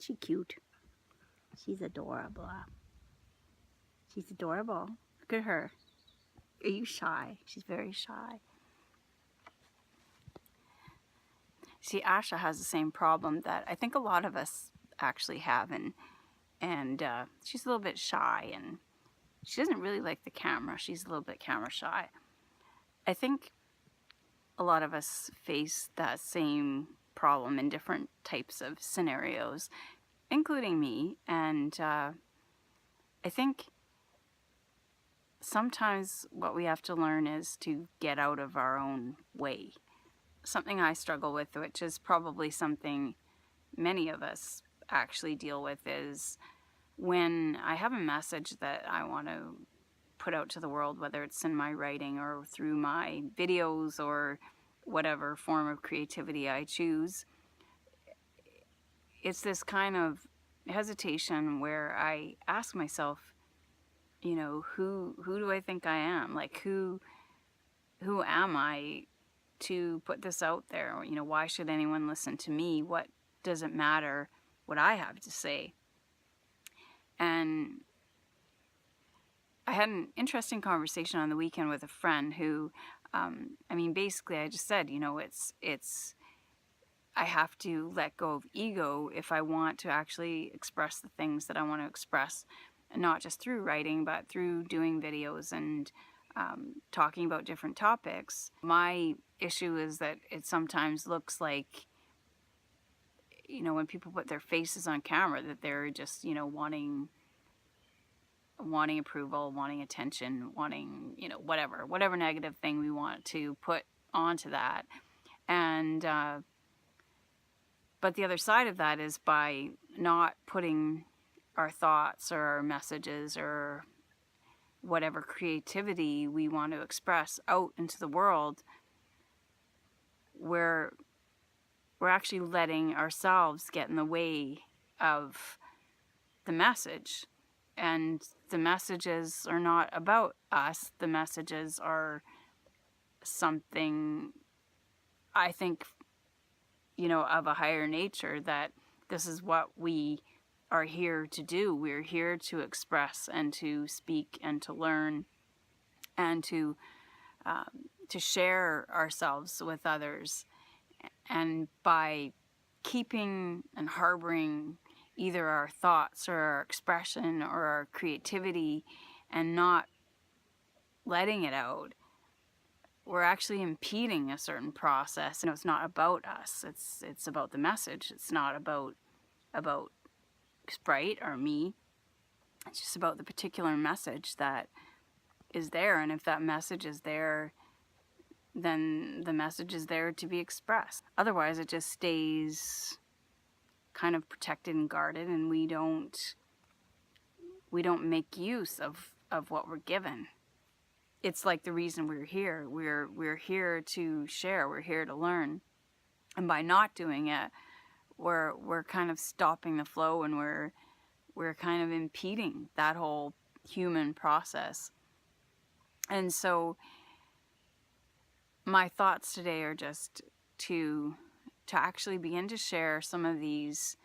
Isn't she cute? She's adorable. She's adorable. Look at her. Are you shy? She's very shy. See, Asha has the same problem that I think a lot of us actually have, and she's a little bit shy, and she doesn't really like the camera. She's a little bit camera shy. I think a lot of us face that same problem in different types of scenarios, including me, and I think sometimes what we have to learn is to get out of our own way. Something I struggle with, which is probably something many of us actually deal with, is when I have a message that I want to put out to the world, whether it's in my writing or through my videos or whatever form of creativity I choose, it's this kind of hesitation where I ask myself, you know, who do I think I am? Like, who am I to put this out there? Or, you know, why should anyone listen to me? What does it matter what I have to say? And I had an interesting conversation on the weekend with a friend who, I mean, basically I just said, you know, I have to let go of ego if I want to actually express the things that I want to express, and not just through writing, but through doing videos and talking about different topics. My issue is that it sometimes looks like, you know, when people put their faces on camera, that they're just, you know, wanting approval, wanting attention, wanting, you know, whatever negative thing we want to put onto that. And but the other side of that is by not putting our thoughts or our messages or whatever creativity we want to express out into the world, we're actually letting ourselves get in the way of the message. And the messages are not about us. The messages are something, I think, you know, of a higher nature, that this is what we are here to do. We're here to express and to speak and to learn and to share ourselves with others. And by keeping and harboring either our thoughts or our expression or our creativity and not letting it out, we're actually impeding a certain process. You know, it's not about us. It's about the message. It's not about Sprite or me. It's just about the particular message that is there. And if that message is there, then the message is there to be expressed. Otherwise, it just stays kind of protected and guarded, and we don't make use of what we're given. It's like the reason we're here. We're here to share. We're here to learn. And by not doing it, we're kind of stopping the flow, and we're kind of impeding that whole human process. And so my thoughts today are just to actually begin to share some of these,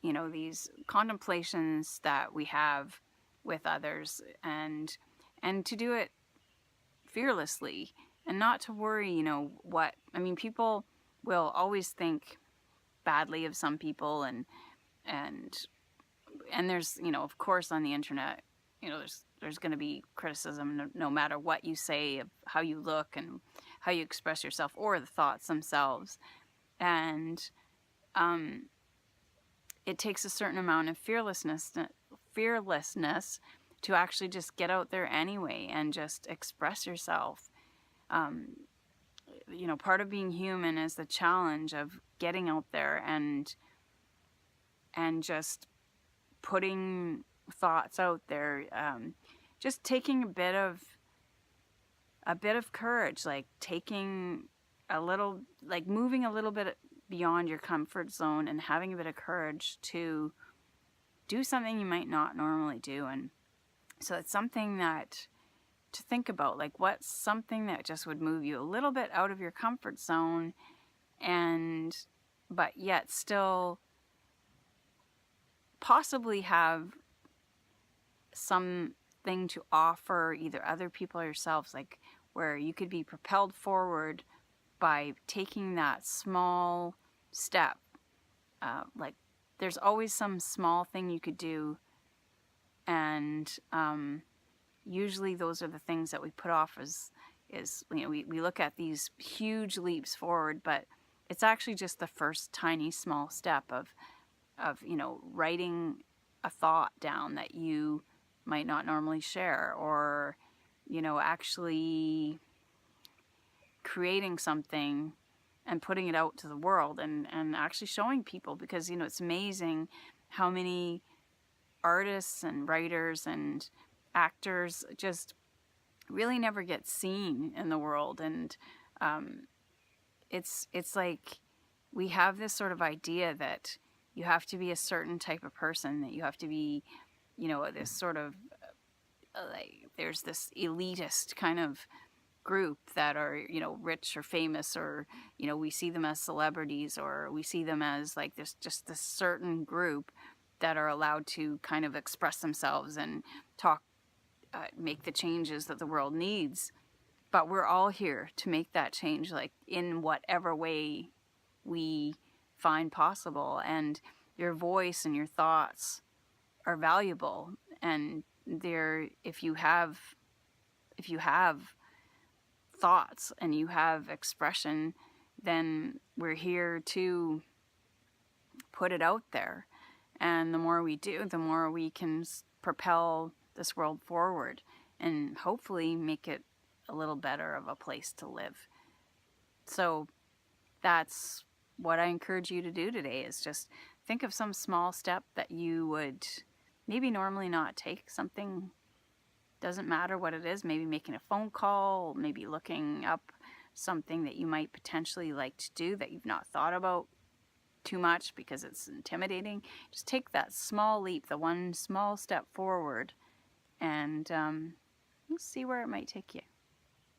you know, these contemplations that we have with others, and to do it fearlessly and not to worry, you know, people will always think badly of some people, and there's, you know, of course on the internet, you know, there's going to be criticism no matter what you say, of how you look and how you express yourself or the thoughts themselves. And it takes a certain amount of fearlessness to actually just get out there anyway and just express yourself. You know, part of being human is the challenge of getting out there and just putting thoughts out there, just taking a bit of courage, like taking a little, like moving a little bit beyond your comfort zone and having a bit of courage to do something you might not normally do. And so it's something that to think about, like what's something that just would move you a little bit out of your comfort zone, but yet still possibly have something to offer either other people or yourselves, like where you could be propelled forward by taking that small step. Like there's always some small thing you could do, and usually those are the things that we put off as is, you know, we look at these huge leaps forward, but it's actually just the first tiny small step of you know, writing a thought down that you might not normally share, or you know, actually creating something and putting it out to the world, and actually showing people, because you know, it's amazing how many artists and writers and actors just really never get seen in the world. And it's like we have this sort of idea that you have to be a certain type of person, that you have to be, you know, this sort of like, there's this elitist kind of group that are, you know, rich or famous, or you know, we see them as celebrities, or we see them as like this, just this certain group that are allowed to kind of express themselves and talk, make the changes that the world needs. But we're all here to make that change, like in whatever way we find possible. And your voice and your thoughts are valuable, and they're, if you have thoughts and you have expression, then we're here to put it out there. And the more we do, the more we can propel this world forward, and hopefully make it a little better of a place to live. So that's what I encourage you to do today, is just think of some small step that you would maybe normally not take. Something, doesn't matter what it is, maybe making a phone call, maybe looking up something that you might potentially like to do that you've not thought about too much because it's intimidating. Just take that small leap, the one small step forward, and see where it might take you.